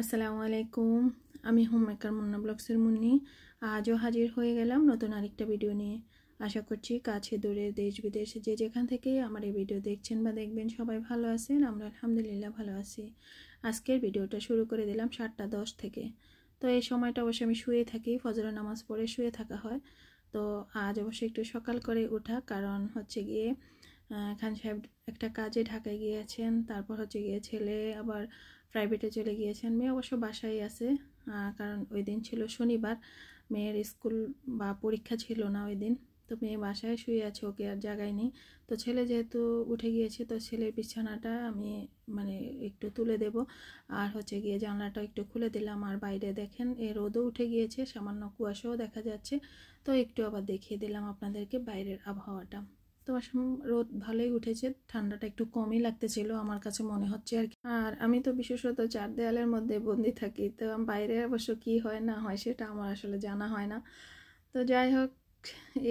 আসসালামু আলাইকুম। আমি হোমমেকার মুন্না ব্লগসের মুন্নি। আজও হাজির হয়ে গেলাম নতুন আরেকটা ভিডিও নিয়ে। আশা করছি কাছে দূরে দেশ বিদেশে যে যেখান থেকে আমার এই ভিডিও দেখছেন বা দেখবেন সবাই ভালো আছেন। আমরা আলহামদুলিল্লাহ ভালো আছি। আজকের ভিডিওটা শুরু করে দিলাম 7:10 থেকে। তো এই সময়টা অবশ্যই আমি শুয়ে থাকি, ফজরের নামাজ পড়ে শুয়ে থাকা হয়। তো আজ অবশ্যই একটু সকাল করে ওঠা, কারণ হচ্ছে গিয়ে খান সাহেব একটা কাজে ঢাকায় গিয়েছেন। তারপর হচ্ছে গিয়ে ছেলে আবার প্রাইভেটে চলে গিয়েছেন। মেয়ে অবশ্য বাসায় আছে, কারণ ওই দিন ছিল শনিবার, মেয়ের স্কুল বা পরীক্ষা ছিল না ওই দিন। তো মেয়ে বাসায় শুয়ে আছে, ওকে আর জাগায়নি। তো ছেলে যেহেতু উঠে গিয়েছে, তো ছেলের বিছানাটা আমি একটু তুলে দেব, আর হচ্ছে গিয়ে জানলাটা একটু খুলে দিলাম। আর বাইরে দেখেন রোদও উঠে গিয়েছে, সামান্য কুয়াশাও দেখা যাচ্ছে। তো একটু আবার দেখিয়ে দিলাম আপনাদেরকে বাইরের আবহাওয়াটা। তো রোদ ভালোই উঠেছে, ঠান্ডাটা একটু কমই লাগতেছিল আমার কাছে মনে হচ্ছে আর কি। আর আমি তো বিশেষত 4 দেয়ালের মধ্যে বন্দি থাকি, তো বাইরে অবশ্য কি হয় না হয় সেটা আমার আসলে জানা হয় না। তো যাই হোক,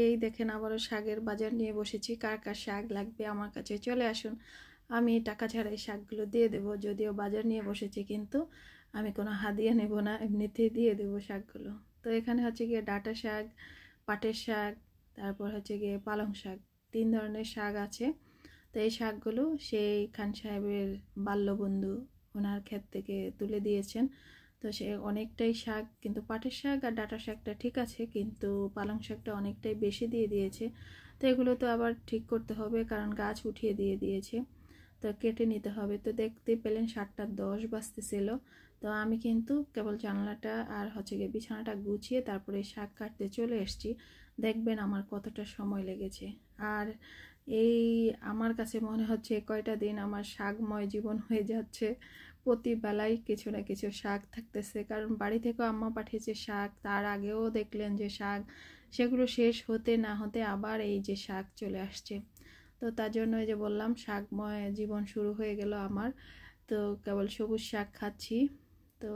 এই দেখেন আবারও শাকের বাজার নিয়ে বসেছি। কার কার শাক লাগবে আমার কাছে চলে আসুন, আমি টাকা ছাড়া এই শাকগুলো দিয়ে দেবো। যদিও বাজার নিয়ে বসেছি, কিন্তু আমি কোনো হাদিয়া নেব না, এমনিতেই দিয়ে দেবো শাকগুলো। তো এখানে হচ্ছে গিয়ে ডাঁটা শাক, পাটের শাক, তারপর হচ্ছে গিয়ে পালং শাক, 3 ধরনের শাক আছে। তো এই শাকগুলো সেই খান সাহেবের বাল্যবন্ধু ওনার ক্ষেত থেকে তুলে দিয়েছেন। তো সে অনেকটাই শাক, কিন্তু পাটের শাক আর ডাঁটা শাকটা ঠিক আছে, কিন্তু পালং শাকটা অনেকটাই বেশি দিয়ে দিয়েছে। তো এগুলো তো আবার ঠিক করতে হবে, কারণ গাছ উঠিয়ে দিয়ে দিয়েছে, তো কেটে নিতে হবে। তো দেখতে পেলেন 7:10 বাজতেছিল। তো আমি কিন্তু কেবল জানলাটা আর হচ্ছে গিয়ে বিছানাটা গুছিয়ে তারপরে শাক কাটতে চলে এসেছি। দেখবেন আমার কতটা সময় লেগেছে। আর এই আমার কাছে মনে হচ্ছে কয়টা দিন আমার শাকময় জীবন হয়ে যাচ্ছে। প্রতি বেলায় কিছু না কিছু শাক থাকতেছে, কারণ বাড়ি থেকেও আম্মা পাঠিয়েছে শাক, তার আগেও দেখলেন যে শাক, সেগুলো শেষ হতে না হতে আবার এই যে শাক চলে আসছে। তো তার জন্য এই যে বললাম শাকময় জীবন শুরু হয়ে গেল আমার। তো কেবল সবুজ শাক খাচ্ছি। তো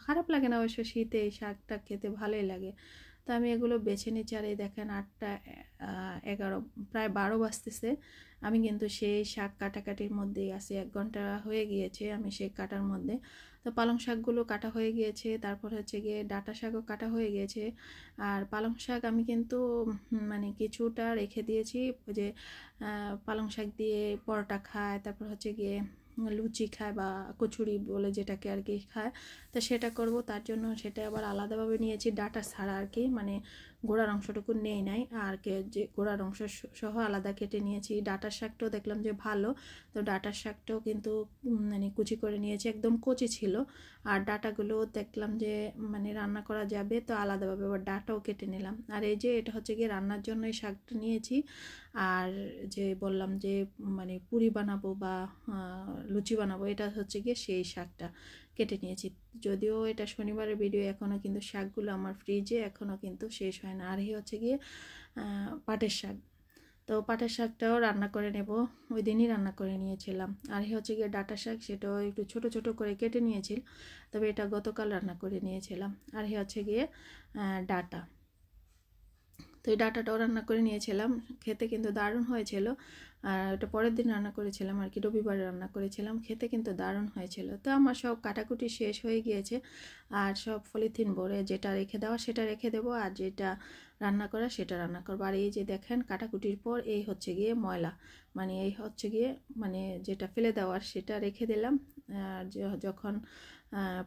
খারাপ লাগে না অবশ্য, শীতে এই শাকটা খেতে ভালোই লাগে। তো আমি এগুলো বেছে নিচ্ছি। আর এই দেখেন 8:11 প্রায় 12 বাজতেছে, আমি কিন্তু সেই শাক কাটাকাটির মধ্যেই আছি। 1 ঘন্টা হয়ে গিয়েছে আমি সেই কাটার মধ্যে। তো পালং শাকগুলো কাটা হয়ে গিয়েছে, তারপর হচ্ছে গিয়ে ডাঁটা শাকও কাটা হয়ে গিয়েছে। আর পালং শাক আমি কিন্তু কিছুটা রেখে দিয়েছি, যে পালং শাক দিয়ে পরোটা খায়, তারপর হচ্ছে গিয়ে লুচি খায় বা কচুরি বলে যেটাকে আর কি খায়। তো সেটা করব, তার জন্য সেটা আবার আলাদাভাবে নিয়েছি, ডাঁটা ছাড়া আর কি, গোড়ার অংশটুকু নেই নাই, আর যে গোড়ার অংশ সহ আলাদা কেটে নিয়েছি। ডাঁটার শাকটাও দেখলাম যে ভালো, তো ডাঁটার শাকটাও কিন্তু কুচি করে নিয়েছি, একদম কচি ছিল। আর ডাঁটাগুলো দেখলাম যে রান্না করা যাবে, তো আলাদাভাবে আবার ডাঁটাও কেটে নিলাম। আর এই যে এটা হচ্ছে গিয়ে রান্নার জন্য এই শাকটা নিয়েছি। আর যে বললাম যে পুরি বানাবো বা লুচি বানাবো, এটা হচ্ছে গিয়ে সেই শাকটা কেটে নিয়েছি। যদিও এটা শনিবারের ভিডিও, এখনও কিন্তু শাকগুলো আমার ফ্রিজে এখনও কিন্তু শেষ হয় না। আর এই হচ্ছে গিয়ে পাটের শাক, তো পাটের শাকটাও রান্না করে নেব, ওই দিনই রান্না করে নিয়েছিলাম। আর হচ্ছে গিয়ে ডাঁটা শাক, সেটাও একটু ছোট ছোট করে কেটে নিয়েছিল, তবে এটা গতকাল রান্না করে নিয়েছিলাম। আর হচ্ছে গিয়ে ডাঁটা, তো এই ডাঁটাটাও রান্না করে নিয়েছিলাম, খেতে কিন্তু দারুণ হয়েছিল। আর ওটা পরের দিন রান্না করেছিলাম আর কি, রবিবারে রান্না করেছিলাম, খেতে কিন্তু দারুণ হয়েছিল। তো আমার সব কাটাকুটি শেষ হয়ে গিয়েছে, আর সব পলিথিন ভরে যেটা রেখে দেওয়া সেটা রেখে দেবো, আর যেটা রান্না করা সেটা রান্না করবো। আর এই যে দেখেন কাটাকুটির পর এই হচ্ছে গিয়ে ময়লা, এই হচ্ছে গিয়ে যেটা ফেলে দেওয়ার সেটা রেখে দিলাম, যখন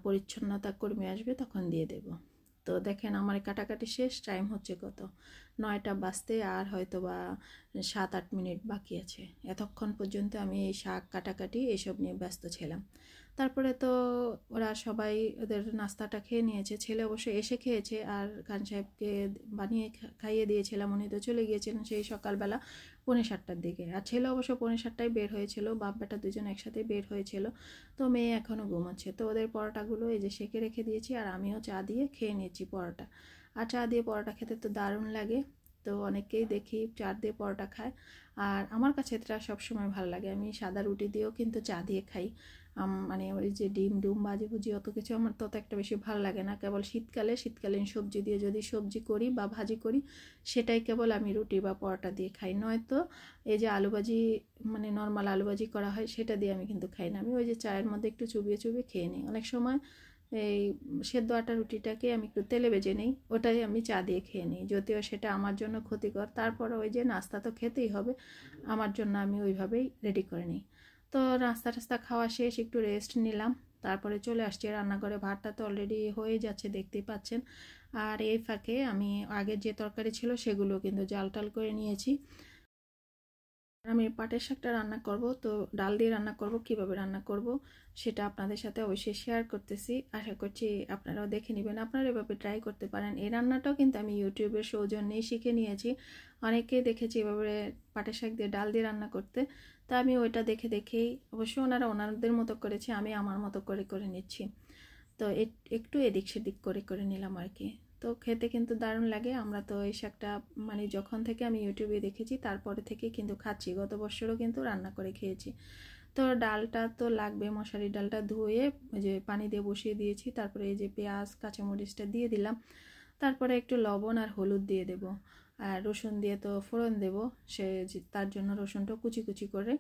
পরিচ্ছন্নতা কর্মী আসবে তখন দিয়ে দেব। তো দেখেন আমার কাটাকাটি শেষ, টাইম হচ্ছে কত, 9টা বাজতে আর হয়তো বা 7-8 মিনিট বাকি আছে। এতক্ষণ পর্যন্ত আমি এই শাক কাটাকাটি এসব নিয়ে ব্যস্ত ছিলাম। তারপরে তো ওরা সবাই ওদের নাস্তাটা খেয়ে নিয়েছে, ছেলে অবশ্য এসে খেয়েছে, আর খান সাহেবকে বানিয়ে খাইয়ে দিয়েছিলাম, উনি তো চলে গিয়েছিলেন সেই সকালবেলা 6:45টার দিকে। আর ছেলে অবশ্য 6:45টায় বের হয়েছিল, বাপ বেটা দুজন একসাথে বের হয়েছিল। তো মেয়ে এখনও ঘুমাচ্ছে। তো ওদের পরোটাগুলো এই যে সেঁকে রেখে দিয়েছি, আর আমিও চা দিয়ে খেয়ে নিয়েছি পরোটা। আর চা দিয়ে পরোটা খেতে তো দারুণ লাগে। তো অনেকেই দেখি চা দিয়ে পরোটা খায়, আর আমার কাছে এটা সবসময় ভালো লাগে। আমি সাদা রুটি দিয়েও কিন্তু চা দিয়ে খাই। ওই যে ডিম ডুম ভাজি ভুজি অত কিছু আমার তত একটা বেশি ভালো লাগে না। কেবল শীতকালীন সবজি দিয়ে যদি সবজি করি বা ভাজি করি, সেটাই কেবল আমি রুটি বা পরোটা দিয়ে খাই। নয়তো এই যে আলু ভাজি, নর্মাল আলু ভাজি করা হয়, সেটা দিয়ে আমি কিন্তু খাই না। আমি ওই যে চায়ের মধ্যে একটু চুবিয়ে চুবিয়ে খেয়ে নিই। অনেক সময় এই সেদ্ধ আটা রুটিটাকে আমি একটু তেলে ভেজে নিই, ওটাই আমি চা দিয়ে খেয়ে নিই। যদিও সেটা আমার জন্য ক্ষতিকর, তারপরে ওই যে নাস্তা তো খেতেই হবে, আমার জন্য আমি ওইভাবেই রেডি করে নিই। তো নাস্তা টাস্তা খাওয়া শেষ, একটু রেস্ট নিলাম, তারপরে চলে আসছি রান্নাঘরে। ভাতটা তো অলরেডি হয়ে যাচ্ছে, দেখতেই পাচ্ছেন। আর এই ফাঁকে আমি আগের যে তরকারি ছিল সেগুলো কিন্তু জাল টাল করে নিয়েছি। আমি পাটের শাকটা রান্না করব, তো ডাল দিয়ে রান্না করব, কিভাবে রান্না করব সেটা আপনাদের সাথে অবশ্যই শেয়ার করতেছি। আশা করছি আপনারাও দেখে নেবেন, আপনারা এভাবে ট্রাই করতে পারেন। এই রান্নাটাও কিন্তু আমি ইউটিউবের সৌজন্যেই শিখে নিয়েছি। অনেকেই দেখেছি এভাবে পাটের শাক দিয়ে ডাল দিয়ে রান্না করতে, তা আমি ওইটা দেখে দেখেই, অবশ্যই ওনারা ওনাদের মতো করেছে, আমি আমার মতো করে করে নিচ্ছি। তো একটু এদিক সেদিক করে করে নিলাম আর কি। তো খেতে কিন্তু দারুণ লাগে। আমরা তো এই শাকটা মানে যখন থেকে আমি ইউটিউবে দেখেছি তারপরে থেকে কিন্তু খাচ্ছি, গত বছরও কিন্তু রান্না করে খেয়েছি। তো ডালটা তো লাগবে, মশারি ডালটা ধুয়ে ওই যে পানি দিয়ে বসিয়ে দিয়েছি, তারপরে এই যে পেঁয়াজ কাঁচামরিচটা দিয়ে দিলাম, তারপরে একটু লবণ আর হলুদ দিয়ে দেব, আর রসুন দিয়ে তো ফোড়ন দেব, তার জন্য রসুনটা কুচি কুচি করে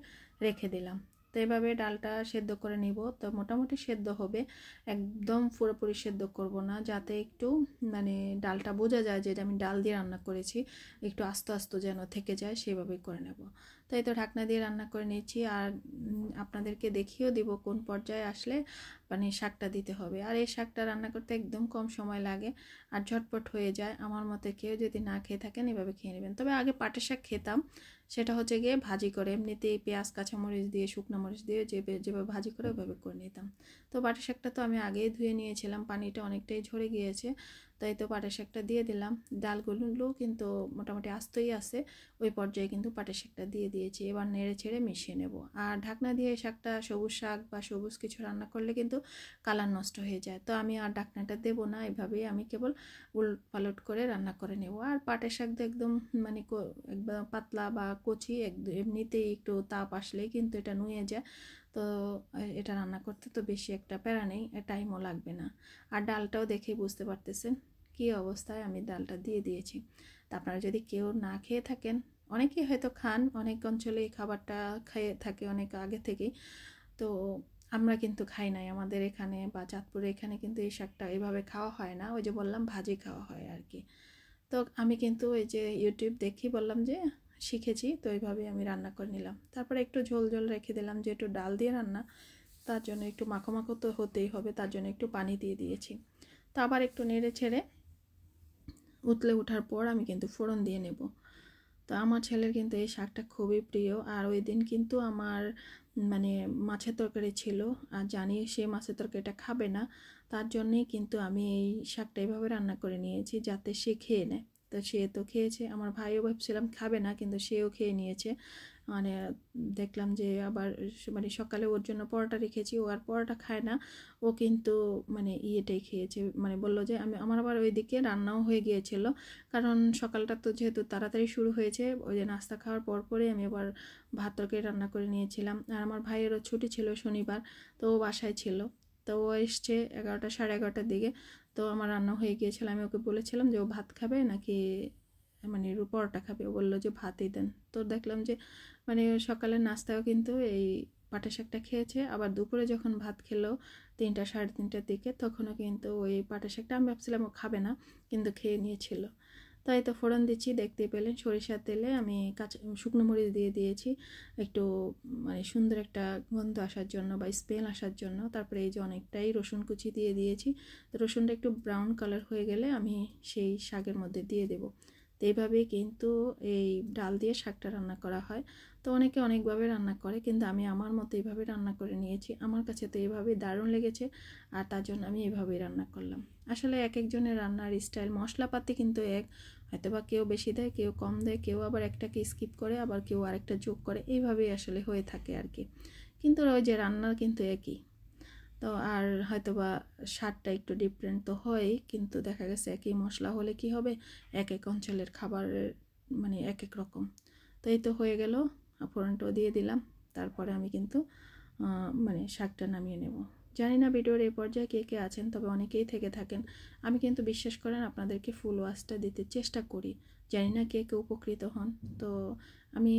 রেখে দিলাম। তো এভাবে ডালটা সেদ্ধ করে নিব। তো মোটামুটি সেদ্ধ হবে, একদম পুরোপুরি সেদ্ধ করব না, যাতে একটু মানে ডালটা বোঝা যায় যে আমি ডাল দিয়ে রান্না করেছি, একটু আস্ত আস্ত যেন থেকে যায়, সেভাবেই করে নেব। তো এই তো ঢাকনা দিয়ে রান্না করে নিয়েছি, আর আপনাদেরকে দেখিয়েও দিব কোন পর্যায়ে আসলে মানে শাকটা দিতে হবে। আর এই শাকটা রান্না করতে একদম কম সময় লাগে আর ঝটপট হয়ে যায়। আমার মতে কেউ যদি না খেয়ে থাকেন এভাবে খেয়ে নেবেন। তবে আগে পাটের শাক খেতাম, সেটা হচ্ছে গিয়ে ভাজি করে, এমনিতেই পেঁয়াজ কাঁচামরিচ দিয়ে শুকনো মরিচ দিয়ে যেভাবে ভাজি করে ওইভাবে করে নিতাম। তো পাটের শাকটা তো আমি আগেই ধুয়ে নিয়েছিলাম, পানিটা অনেকটাই ঝরে গিয়েছে, তাই তো পাটের শাকটা দিয়ে দিলাম। ডালগুলোও কিন্তু মোটামুটি আস্তই আছে, ওই পর্যায়ে কিন্তু পাটের শাকটা দিয়ে দিয়েছি। এবার নেড়ে ছেড়ে মিশিয়ে নেব। আর ঢাকনা দিয়ে শাকটা, সবুজ শাক বা সবুজ কিছু রান্না করলে কিন্তু কালার নষ্ট হয়ে যায়, তো আমি আর ঢাকনাটা দেবো না, এভাবেই আমি কেবল উলট পালট করে রান্না করে নেব। আর পাটের শাক তো একদম মানে একদম পাতলা বা কচি, একদম এমনিতেই একটু তাপ আসলেই কিন্তু এটা নুয়ে যায়। তো এটা রান্না করতে তো বেশি একটা প্যারা নেই, টাইমও লাগবে না। আর ডালটাও দেখেই বুঝতে পারতেছেন কী অবস্থায় আমি ডালটা দিয়ে দিয়েছি। তা আপনারা যদি কেউ না খেয়ে থাকেন, অনেকেই হয়তো খান, অনেক অঞ্চলে এই খাবারটা খেয়ে থাকে অনেক আগে থেকেই, তো আমরা কিন্তু খাই নাই আমাদের এখানে বা চাঁদপুরে এখানে কিন্তু এই শাকটা এভাবে খাওয়া হয় না, ওই যে বললাম ভাজি খাওয়া হয় আর কি। তো আমি কিন্তু ওই যে ইউটিউব দেখি বললাম যে শিখেছি, তো এইভাবে আমি রান্না করে নিলাম। তারপরে একটু ঝোল ঝোল রেখে দিলাম, যে একটু ডাল দিয়ে রান্না, তার জন্য একটু মাখো মাখো তো হতেই হবে, তার জন্য একটু পানি দিয়ে দিয়েছি। তো আবার একটু নেড়ে ছেড়ে উতলে ওঠার পর আমি কিন্তু ফোড়ন দিয়ে নেব। তো আমার ছেলের কিন্তু এই শাকটা খুবই প্রিয়। আর ওই দিন কিন্তু আমার মানে মাছের তরকারি ছিল, আর জানি সে মাছের তরকারিটা খাবে না, তার জন্যেই কিন্তু আমি এই শাকটা এভাবে রান্না করে নিয়েছি যাতে সে খেয়ে নেয়। তো সে তো খেয়েছে, আমার ভাইও ভাবছিলাম খাবে না, কিন্তু সেও খেয়ে নিয়েছে। মানে দেখলাম যে আবার মানে সকালে ওর জন্য পরোটা রেখেছি, ও আর পরোটা খায় না, ও কিন্তু মানে ইয়েটাই খেয়েছে, মানে বললো যে আমার আবার ওইদিকে রান্নাও হয়ে গিয়েছিল, কারণ সকালটা তো যেহেতু তাড়াতাড়ি শুরু হয়েছে, ওই যে নাস্তা খাওয়ার পরে আমি আবার ভাত তরকারি রান্না করে নিয়েছিলাম। আর আমার ভাইয়েরও ছুটি ছিল শনিবার, তো ও বাসায় ছিল। তো ও এসছে 11টা সাড়ে 11টার দিকে, তো আমার রান্না হয়ে গিয়েছিল। আমি ওকে বলেছিলাম যে ও ভাত খাবে নাকি মানে পরোটা খাবে, ও বললো যে ভাতই দেন। তো দেখলাম যে মানে সকালের নাস্তাও কিন্তু এই পাটের শাকটা খেয়েছে, আবার দুপুরে যখন ভাত খেলো 3টা সাড়ে 3টার দিকে, তখনও কিন্তু ওই পাটের শাকটা, আমি ভাবছিলাম ও খাবে না, কিন্তু খেয়ে নিয়েছিল। তাই তো ফোড়ন দিচ্ছি, দেখতে পেলেন সরিষার তেলে আমি কাঁচা শুকনো মরিচ দিয়ে দিয়েছি একটু মানে সুন্দর একটা গন্ধ আসার জন্য বা স্মেল আসার জন্য। তারপরে এই যে অনেকটাই রসুন কুচি দিয়ে দিয়েছি। তো রসুনটা একটু ব্রাউন কালার হয়ে গেলে আমি সেই শাকের মধ্যে দিয়ে দেবো। তো এইভাবেই কিন্তু এই ডাল দিয়ে শাকটা রান্না করা হয়। তো অনেকে অনেকভাবে রান্না করে, কিন্তু আমি আমার মতো এইভাবে রান্না করে নিয়েছি, আমার কাছে তো এইভাবেই দারুণ লেগেছে, আর তার জন্য আমি এইভাবেই রান্না করলাম। আসলে এক একজনের রান্নার স্টাইল, মশলাপাতি কিন্তু এক, হয়তো বা কেউ বেশি দেয়, কেউ কম দেয়, কেউ আবার একটাকে স্কিপ করে, আবার কেউ আরেকটা যোগ করে, এইভাবেই আসলে হয়ে থাকে আর কি। কিন্তু ওই যে রান্না কিন্তু একই। তো আর হয়তো বা স্বাদটা একটু ডিফারেন্ট তো হয়ই, কিন্তু দেখা গেছে একই মশলা হলে কি হবে, এক এক অঞ্চলের খাবারের মানে এক এক রকম। তো এই তো হয়ে গেল, ফোড়নটাও দিয়ে দিলাম, তারপরে আমি কিন্তু মানে শাকটা নামিয়ে নেব। জানি না ভিডিওর এই পর্যায়ে কে কে আছেন, তবে অনেকেই থেকে থাকেন। আমি কিন্তু বিশ্বাস করেন আপনাদেরকে ফুল ওয়াশটা দিতে চেষ্টা করি, জানি না কে কে উপকৃত হন। তো আমি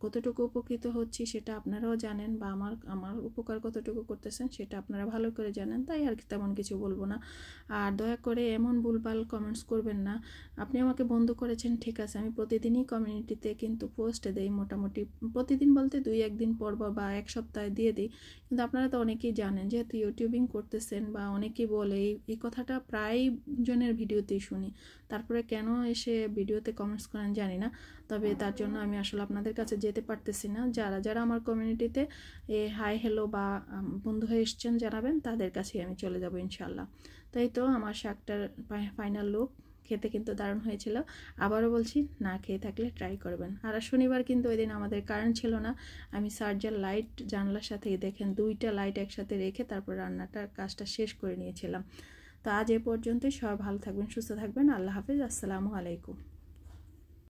কতটুকু উপকৃত হচ্ছি সেটা আপনারাও জানেন, বা আমার উপকার কতটুকু করতেছেন সেটা আপনারা ভালো করে জানেন, তাই আর কি তেমন কিছু বলবো না। আর দয়া করে এমন ভুলভাল কমেন্টস করবেন না। আপনি আমাকে বন্ধ করেছেন ঠিক আছে, আমি প্রতিদিনই কমিউনিটিতে কিন্তু পোস্ট দেই, মোটামুটি প্রতিদিন বলতে 2-1 দিন পর বা 1 সপ্তাহে দিয়ে দিই। কিন্তু আপনারা তো অনেকেই জানেন, যেহেতু ইউটিউবিং করতেছেন বা অনেকেই বলে এই কথাটা প্রায় জনের ভিডিওতেই শুনি, তারপরে কেন এসে ভিডিওতে কমেন্টস করেন জানি না। তবে তার জন্য আমি আসলে আপনাদের কাছে যেতে পারতেছি না। যারা যারা আমার কমিউনিটিতে হাই হ্যালো বা বন্ধু হয়ে এসছেন জানাবেন, তাদের কাছেই আমি চলে যাব ইনশাল্লাহ। তাই তো আমার শাকটার ফাইনাল লুক খেতে কিন্তু দারুণ হয়েছিল। আবারও বলছি, না খেয়ে থাকলে ট্রাই করবেন। আর শনিবার কিন্তু ওই দিন আমাদের কারেন্ট ছিল না, আমি চার্জার লাইট জানলার সাথে দেখেন 2টা লাইট একসাথে রেখে তারপর রান্নাটার কাজটা শেষ করে নিয়েছিলাম। তো আজ এ পর্যন্তই, সবাই ভালো থাকবেন, সুস্থ থাকবেন, আল্লাহ হাফেজ, আসসালামু আলাইকুম।